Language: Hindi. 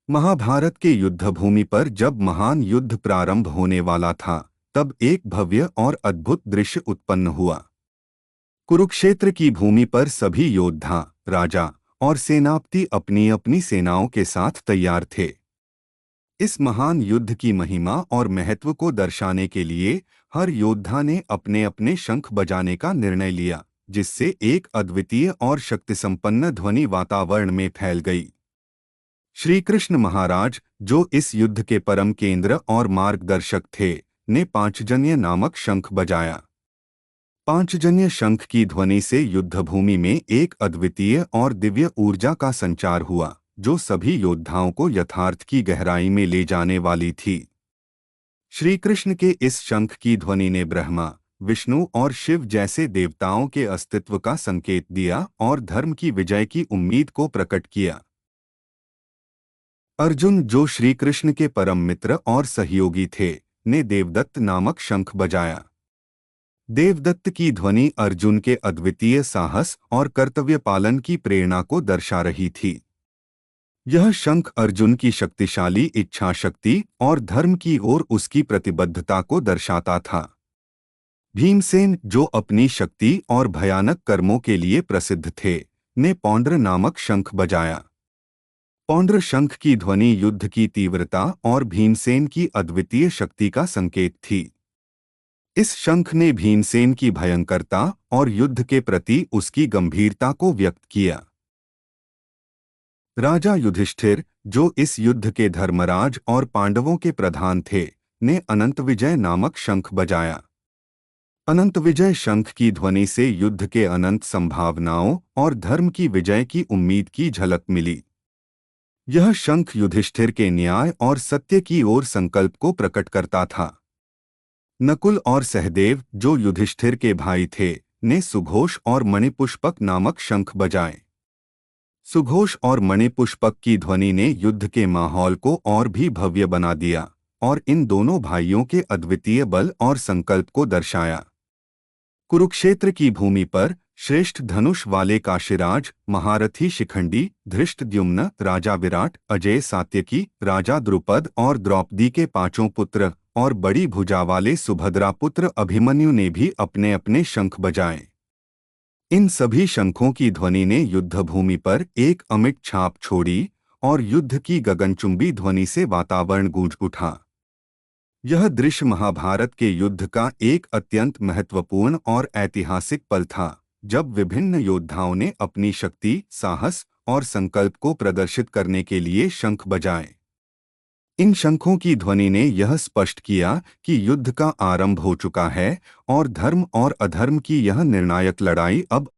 महाभारत के युद्धभूमि पर जब महान युद्ध प्रारंभ होने वाला था, तब एक भव्य और अद्भुत दृश्य उत्पन्न हुआ। कुरुक्षेत्र की भूमि पर सभी योद्धा, राजा और सेनापति अपनी अपनी सेनाओं के साथ तैयार थे। इस महान युद्ध की महिमा और महत्व को दर्शाने के लिए हर योद्धा ने अपने अपने शंख बजाने का निर्णय लिया, जिससे एक अद्वितीय और शक्तिसंपन्न ध्वनि वातावरण में फैल गई। श्री कृष्ण महाराज, जो इस युद्ध के परम केंद्र और मार्गदर्शक थे, ने पांचजन्य नामक शंख बजाया। पांचजन्य शंख की ध्वनि से युद्धभूमि में एक अद्वितीय और दिव्य ऊर्जा का संचार हुआ, जो सभी योद्धाओं को यथार्थ की गहराई में ले जाने वाली थी। श्री कृष्ण के इस शंख की ध्वनि ने ब्रह्मा, विष्णु और शिव जैसे देवताओं के अस्तित्व का संकेत दिया और धर्म की विजय की उम्मीद को प्रकट किया। अर्जुन, जो श्री कृष्ण के परम मित्र और सहयोगी थे, ने देवदत्त नामक शंख बजाया। देवदत्त की ध्वनि अर्जुन के अद्वितीय साहस और कर्तव्य पालन की प्रेरणा को दर्शा रही थी। यह शंख अर्जुन की शक्तिशाली इच्छा शक्ति और धर्म की ओर उसकी प्रतिबद्धता को दर्शाता था। भीमसेन, जो अपनी शक्ति और भयानक कर्मों के लिए प्रसिद्ध थे, ने पौंड्र नामक शंख बजाया। पौंड्र शंख की ध्वनि युद्ध की तीव्रता और भीमसेन की अद्वितीय शक्ति का संकेत थी। इस शंख ने भीमसेन की भयंकरता और युद्ध के प्रति उसकी गंभीरता को व्यक्त किया। राजा युधिष्ठिर, जो इस युद्ध के धर्मराज और पांडवों के प्रधान थे, ने अनंत विजय नामक शंख बजाया। अनंत विजय शंख की ध्वनि से युद्ध के अनंत संभावनाओं और धर्म की विजय की उम्मीद की झलक मिली। यह शंख युधिष्ठिर के न्याय और सत्य की ओर संकल्प को प्रकट करता था। नकुल और सहदेव, जो युधिष्ठिर के भाई थे, ने सुघोष और मणिपुष्पक नामक शंख बजाए। सुघोष और मणिपुष्पक की ध्वनि ने युद्ध के माहौल को और भी भव्य बना दिया और इन दोनों भाइयों के अद्वितीय बल और संकल्प को दर्शाया। कुरुक्षेत्र की भूमि पर श्रेष्ठ धनुष वाले काशीराज, महारथी शिखंडी, धृष्टद्युम्न, राजा विराट, अजय सात्यकी, राजा द्रुपद और द्रौपदी के पांचों पुत्र और बड़ी भुजा वाले सुभद्रा पुत्र अभिमन्यु ने भी अपने अपने शंख बजाए। इन सभी शंखों की ध्वनि ने युद्धभूमि पर एक अमिट छाप छोड़ी और युद्ध की गगनचुंबी ध्वनि से वातावरण गूंज उठा। यह दृश्य महाभारत के युद्ध का एक अत्यंत महत्वपूर्ण और ऐतिहासिक पल था, जब विभिन्न योद्धाओं ने अपनी शक्ति, साहस और संकल्प को प्रदर्शित करने के लिए शंख बजाए। इन शंखों की ध्वनि ने यह स्पष्ट किया कि युद्ध का आरंभ हो चुका है और धर्म और अधर्म की यह निर्णायक लड़ाई अब